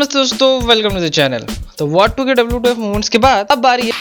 नमस्ते दोस्तों, welcome to the channel. तो व्हाट टू के WTF मूवमेंट्स के बाद अब बारी है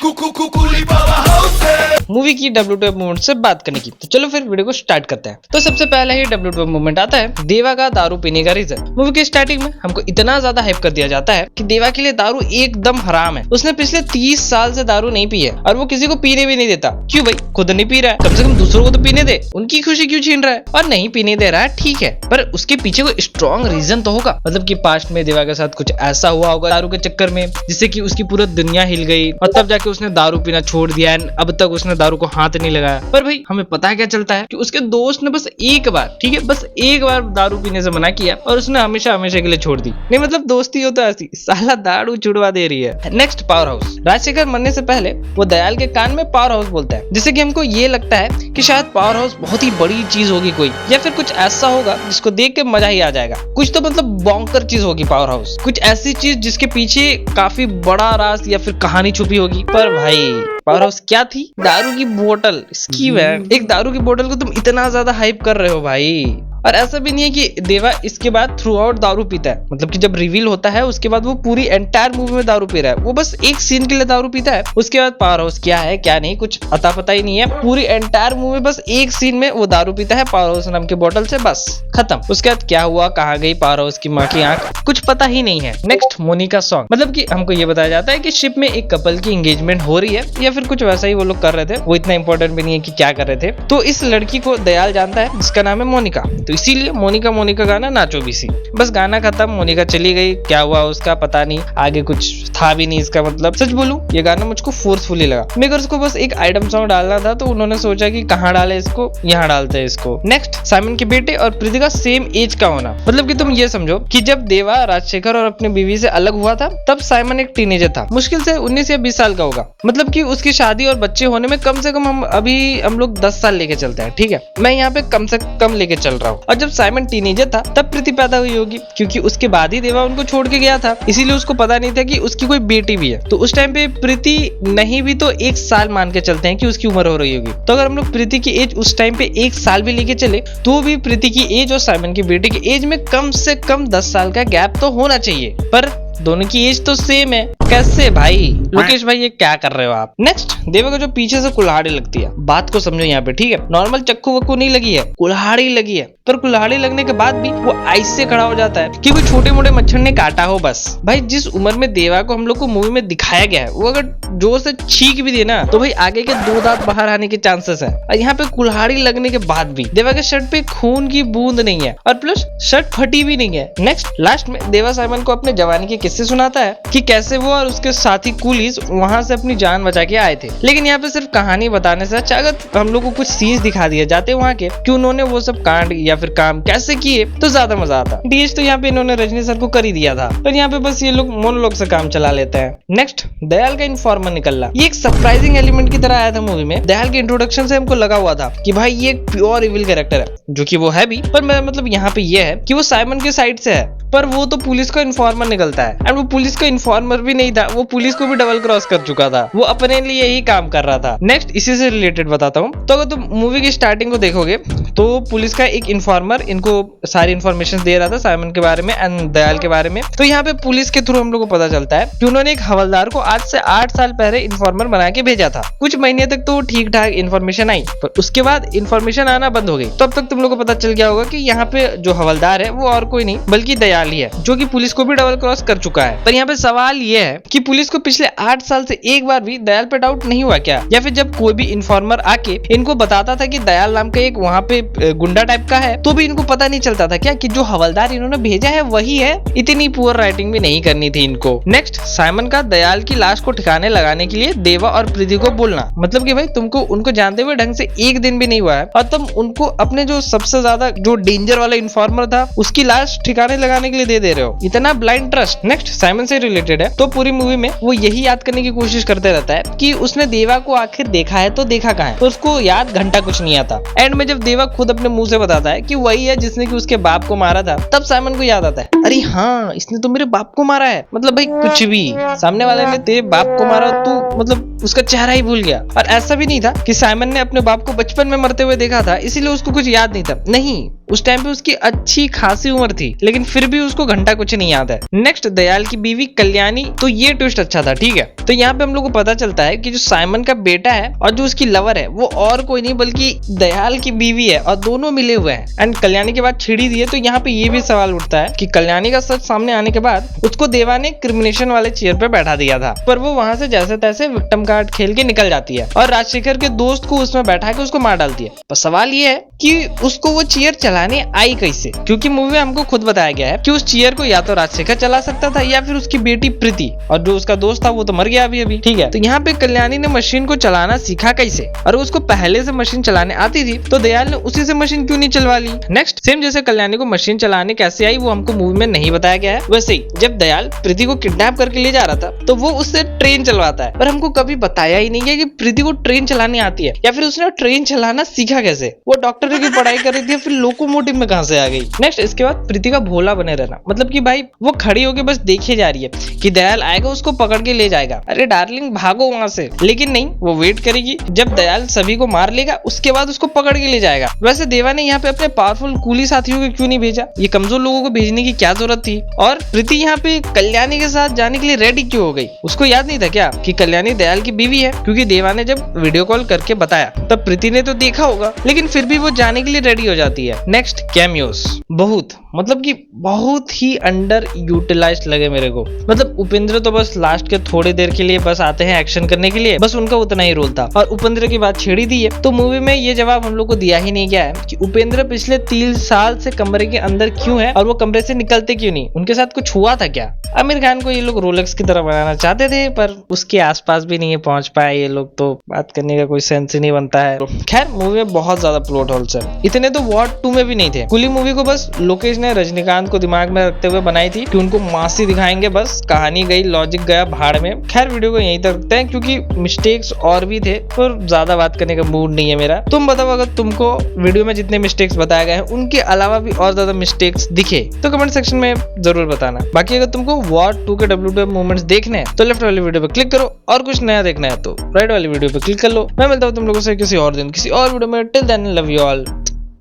मूवी की WTF मूवमेंट से बात करने की। तो चलो फिर वीडियो को स्टार्ट करते हैं। तो सबसे पहले ही WTF मूवमेंट आता है देवा का दारू पीने का रीजन। मूवी के स्टार्टिंग में हमको इतना ज्यादा हाइप कर दिया जाता है कि देवा के लिए दारू एकदम हराम है। उसने पिछले 30 साल से दारू नहीं पी है और वो किसी को पीने भी नहीं देता। क्यों भाई, खुद नहीं पी रहा है, कम से कम दूसरों को तो पीने दे। उनकी खुशी क्यों छीन रहा है? और नहीं पीने दे रहा है ठीक है, पर उसके पीछे कोई स्ट्रॉन्ग रीजन तो होगा। मतलब कि पास्ट में देवा के साथ कुछ ऐसा हुआ होगा दारू के चक्कर में जिससे कि उसकी पूरी दुनिया हिल गई और तब जाके उसने दारू पीना छोड़ दिया है। अब तक उसने दारू को हाथ नहीं लगाया। पर भाई हमें पता है क्या चलता है कि उसके दोस्त ने बस एक बार, ठीक है, बस एक बार दारू पीने से मना किया और उसने हमेशा हमेशा के लिए छोड़ दी। नहीं मतलब दोस्ती हो तो ऐसी, साला दारू छुड़वा दे रही है। Next, power house. राजशेखर मरने से पहले वो दयाल के कान में पावर हाउस बोलता है, जिससे कि हमको ये लगता है कि शायद पावर हाउस बहुत ही बड़ी चीज होगी कोई, या फिर कुछ ऐसा होगा जिसको देख के मजा ही आ जाएगा। कुछ तो मतलब बॉन्कर चीज होगी पावर हाउस, कुछ ऐसी चीज जिसके पीछे काफी बड़ा राज या फिर कहानी छुपी होगी। पर भाई पावर हाउस क्या थी? दारू की बोतल। इसकी एक दारू की बोतल को तुम इतना ज्यादा हाइप कर रहे हो भाई। और ऐसा भी नहीं है कि देवा इसके बाद थ्रू आउट दारू पीता है। मतलब कि जब रिवील होता है उसके बाद वो पूरी एंटायर मूवी में दारू पी रहा है। वो बस एक सीन के लिए दारू पीता है, उसके बाद पावर हाउस क्या है क्या नहीं कुछ अता पता ही नहीं है। पूरी एंटायर मूवी बस एक सीन में वो दारू पीता है पावर हाउस नाम के बोतल से, बस खत्म। उसके बाद क्या हुआ, कहाँ गई पावर हाउस की माँ की आंख, कुछ पता ही नहीं है। Next, Monica song. मतलब कि हमको ये बताया जाता है कि शिप में एक कपल की एंगेजमेंट हो रही है या फिर कुछ वैसा ही वो लोग कर रहे थे। वो इतना इंपॉर्टेंट भी नहीं है कि क्या कर रहे थे। तो इस लड़की को दयाल जानता है जिसका नाम है मोनिका, तो इसीलिए मोनिका गाना नाचो बीसी। बस गाना खत्म, मोनिका चली गई। क्या हुआ उसका पता नहीं, आगे कुछ था भी नहीं इसका मतलब। सच बोलूं ये गाना मुझको फोर्सफुली लगा। मेकर्स को बस एक आइटम सॉन्ग डालना था तो उन्होंने सोचा कि कहाँ डाले इसको, यहाँ डालते हैं इसको। नेक्स्ट, साइमन के बेटे और प्रीति का सेम एज का होना। मतलब कि तुम ये समझो कि जब देवा राजशेखर और अपनी बीवी से अलग हुआ था तब साइमन एक टीनेजर था, मुश्किल से 19 या 20 साल का होगा। मतलब कि उसकी शादी और बच्चे होने में कम से कम हम लोग 10 साल लेके चलते हैं, ठीक है। मैं यहाँ पे कम से कम लेके चल रहा हूँ। और जब साइमन टीनेजर था तब प्रीति पैदा हुई होगी, क्योंकि उसके बाद ही देवा उनको छोड़ के गया था, इसीलिए उसको पता नहीं था कि उसकी कोई बेटी भी है। तो उस टाइम पे प्रीति नहीं भी तो 1 साल मान के चलते हैं कि उसकी उम्र हो रही होगी। तो अगर हम लोग प्रीति की एज उस टाइम पे 1 साल भी लेके चले तो भी प्रीति की एज और साइमन की बेटी की एज में कम से कम 10 साल का गैप तो होना चाहिए। पर दोनों की एज तो सेम है, कैसे भाई? लोकेश भाई ये क्या कर रहे हो आप? नेक्स्ट, देवा को जो पीछे से कुल्हाड़ी लगती है, बात को समझो यहाँ पे, ठीक है। नॉर्मल चक्कू वक्कू नहीं लगी है, कुल्हाड़ी लगी है। पर कुल्हाड़ी लगने के बाद भी वो आइस से खड़ा हो जाता है कि कोई छोटे मोटे मच्छर ने काटा हो बस। भाई जिस उम्र में देवा को हम लोग को मूवी में दिखाया गया है, वो अगर जोर से छींक भी देना तो भाई आगे के 2 दांत बाहर आने के चांसेस है। और यहाँ पे कुल्हाड़ी लगने के बाद भी देवा के शर्ट पे खून की बूंद नहीं है और प्लस शर्ट फटी भी नहीं है। नेक्स्ट, लास्ट में देवा साइमन को अपने जवानी के किस्से सुनाता है कि कैसे वो और उसके साथी कुलीस वहां से अपनी जान बचा के आए थे। लेकिन यहाँ पे सिर्फ कहानी बताने से अच्छा अगर हम लोग को कुछ सीन्स दिखा दिए जाते वहाँ के कि उन्होंने वो सब कांड या फिर काम कैसे किए तो ज्यादा मजा आता। डीएच तो यहाँ पे इन्होंने रजनी सर को कर ही दिया था, पर यहाँ पे बस ये लोग मोनोलॉग से काम चला लेते हैं। नेक्स्ट, दयाल का इन्फॉर्मर निकलना। ये एक सरप्राइजिंग एलिमेंट की तरह आया था मूवी में। दयाल के इंट्रोडक्शन से हमको लगा हुआ था कि भाई ये एक प्योर इविल कैरेक्टर है, जो कि वो है भी। पर मतलब यहाँ पे ये है कि वो साइमन के साइड से है, पर वो तो पुलिस का इन्फॉर्मर निकलता है। एंड वो पुलिस का इन्फॉर्मर भी नहीं था, वो पुलिस को भी डबल क्रॉस कर चुका था। वो अपने लिए ही काम कर रहा था। नेक्स्ट, इसी से रिलेटेड बताता हूँ। तो अगर तुम मूवी की स्टार्टिंग को देखोगे तो पुलिस का एक इन्फॉर्मर इनको सारी इन्फॉर्मेशन दे रहा था साइमन के बारे में एंड दयाल के बारे में। तो यहाँ पे पुलिस के थ्रू हम लोग को पता चलता है कि उन्होंने एक हवलदार को आज से 8 साल पहले इन्फॉर्मर बना के भेजा था। कुछ महीने तक तो ठीक ठाक इन्फॉर्मेशन आई, पर उसके बाद इन्फॉर्मेशन आना बंद हो गई। तो अब तक तुम लोग को पता चल गया होगा कि यहाँ पे जो हवलदार है वो और कोई नहीं बल्कि दयाल ही है, जो कि पुलिस को भी डबल क्रॉस कर चुका है। पर यहाँ पे सवाल ये है कि पुलिस को पिछले 8 साल से एक बार भी दयाल पे डाउट नहीं हुआ क्या? या फिर जब कोई भी इन्फॉर्मर आके इनको बताता था कि दयाल नाम का एक वहाँ पे गुंडा टाइप का है, तो भी इनको पता नहीं चलता था क्या कि जो हवलदार इन्होंने भेजा है वही है? इतनी पुअर राइटिंग भी नहीं करनी थी इनको। नेक्स्ट, साइमन का दयाल की लाश को ठिकाने लगाने के लिए देवा और प्रीति को बोलना। मतलब कि भाई तुमको उनको जानते हुए ढंग से एक दिन भी नहीं हुआ है और तुम उनको अपने जो सबसे ज्यादा जो डेंजर वाला इन्फॉर्मर था उसकी लाश ठिकाने लगाने के लिए दे रहे हो। इतना ब्लाइंड ट्रस्ट। नेक्स्ट, साइमन से रिलेटेड है। तो पूरी मूवी में वो यही याद करने की कोशिश करते रहता है कि उसने देवा को आखिर देखा है तो देखा कहाँ है, तो उसको याद घंटा कुछ नहीं आता। एंड में जब देवा खुद अपने मुंह से बताता है कि वही है जिसने कि उसके बाप को मारा था, तब साइमन को याद आता है, अरे हाँ इसने तो मेरे बाप को मारा है। मतलब भाई कुछ भी, सामने वाले ने तेरे बाप को मारा तो मतलब उसका चेहरा ही भूल गया। और ऐसा भी नहीं था कि साइमन ने अपने बाप को बचपन में मरते हुए देखा था इसीलिए उसको कुछ याद नहीं था। नहीं, उस टाइम पे उसकी अच्छी खासी उम्र थी, लेकिन फिर भी उसको घंटा कुछ नहीं याद है। नेक्स्ट दयाल की बीवी कल्याणी, तो ये ट्विस्ट अच्छा था, ठीक है। तो यहाँ पे हम लोग को पता चलता है कि जो साइमन का बेटा है और जो उसकी लवर है वो और कोई नहीं बल्कि दयाल की बीवी है, और दोनों मिले हुए हैं। एंड कल्याणी के बाद छिड़ी दी है। तो यहाँ पे ये भी सवाल उठता है कि कल्याणी का सच सामने आने के बाद उसको देवा ने क्रिमिनेशन वाले चेयर पे बैठा दिया था, पर वो वहां से जैसे तैसे विक्टिम कार्ड खेल के निकल जाती है और राजशेखर के दोस्त को उसमें बैठा के उसको मार डालती है। पर सवाल ये है कि उसको वो चेयर चलाने आई कैसे, क्योंकि मूवी में हमको खुद बताया गया है कि उस चेयर को या तो राजशेखर चला सकता था या फिर उसकी बेटी प्रीति, और जो उसका दोस्त था वो तो मर गया अभी, ठीक है। तो यहाँ पे कल्याणी ने मशीन को चलाना सीखा कैसे, और उसको पहले से मशीन चलाने आती थी, तो दयाल ने उसी से मशीन क्यों नहीं चलवा ली। नेक्स्ट सेम जैसे कल्याणी को मशीन चलाने कैसे आई वो हमको मूवी में नहीं बताया गया है, वैसे ही जब दयाल प्रीति को किडनैप करके ले जा रहा था तो वो उससे ट्रेन चलवाता है, पर हमको कभी बताया ही नहीं है कि प्रीति को ट्रेन चलानी आती है या फिर उसने ट्रेन चलाना सीखा कैसे। वो डॉक्टर की पढ़ाई कर रही थी, फिर लोकोमोटिव में कहां से आ गई। नेक्स्ट इसके बाद प्रीति का भोला बने रहना, मतलब कि भाई वो खड़ी होके बस देखे जा रही है कि दयाल आएगा उसको पकड़ के ले जाएगा, अरे डार्लिंग भागो वहां से, लेकिन नहीं, वो वेट करेगी जब दयाल सभी को मार लेगा उसके बाद उसको पकड़ के ले जाएगा। वैसे देवा ने यहाँ पे अपने पावरफुल कूली साथियों को क्यों नहीं भेजा, ये कमजोर लोगों को भेजने की क्या जरूरत थी। और प्रीति यहाँ पे कल्याणी के साथ जाने के लिए रेडी क्यों हो गई, उसको याद नहीं था क्या कि कल्याणी दयाल की बीवी है, क्योंकि देवा ने जब वीडियो कॉल करके बताया तब प्रीति ने तो देखा होगा, लेकिन फिर भी वो जाने के लिए रेडी हो जाती है। नेक्स्ट कैमियोस, बहुत मतलब कि बहुत ही अंडर यूटिलाइज्ड लगे मेरे को। मतलब उपेंद्र तो बस लास्ट के थोड़ी देर के लिए बस आते हैं एक्शन करने के लिए, बस उनका उतना ही रोल था, और उपेंद्र की बात छेड़ी दी है तो मूवी में ये जवाब हम लोग को दिया ही नहीं गया है कि उपेंद्र पिछले 3 साल से कमरे के अंदर क्यों है और वो कमरे से निकलते क्यों नहीं, उनके साथ कुछ हुआ था क्या। आमिर खान को ये लोग रोलेक्स की तरह बनाना चाहते थे, पर उसके आसपास भी नहीं पहुंच पाए ये लोग, तो बात करने का कोई सेंस ही नहीं बनता है। खैर मूवी में बहुत ज्यादा प्लॉट होल्स है, इतने तो वॉर 2 में भी नहीं थे। कुली मूवी को बस लोकेश ने रजनीकांत को दिमाग में रखते हुए बनाई थी कि उनको मासी दिखाएंगे, बस कहानी गई, लॉजिक गया भाड़ में। खैर वीडियो को यहीं तक रखते हैं क्योंकि मिस्टेक्स और भी थे, पर ज्यादा बात करने का मूड नहीं है मेरा। तुम बताओ अगर तुमको वीडियो में जितने मिस्टेक्स बताए गए हैं उनके अलावा भी और ज्यादा मिस्टेक्स दिखे तो कमेंट सेक्शन में जरूर बताना। बाकी अगर तुमको वॉर 2 के WWF मूवमेंट्स देखने हैं तो लेफ्ट वाली वीडियो पे क्लिक करो, और कुछ नया देखना है तो राइट वाली वीडियो पे क्लिक कर लो। मैं मिलता हूँ तुम लोगों से किसी और दिन किसी और वीडियो में। Till then love you all,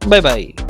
bye bye.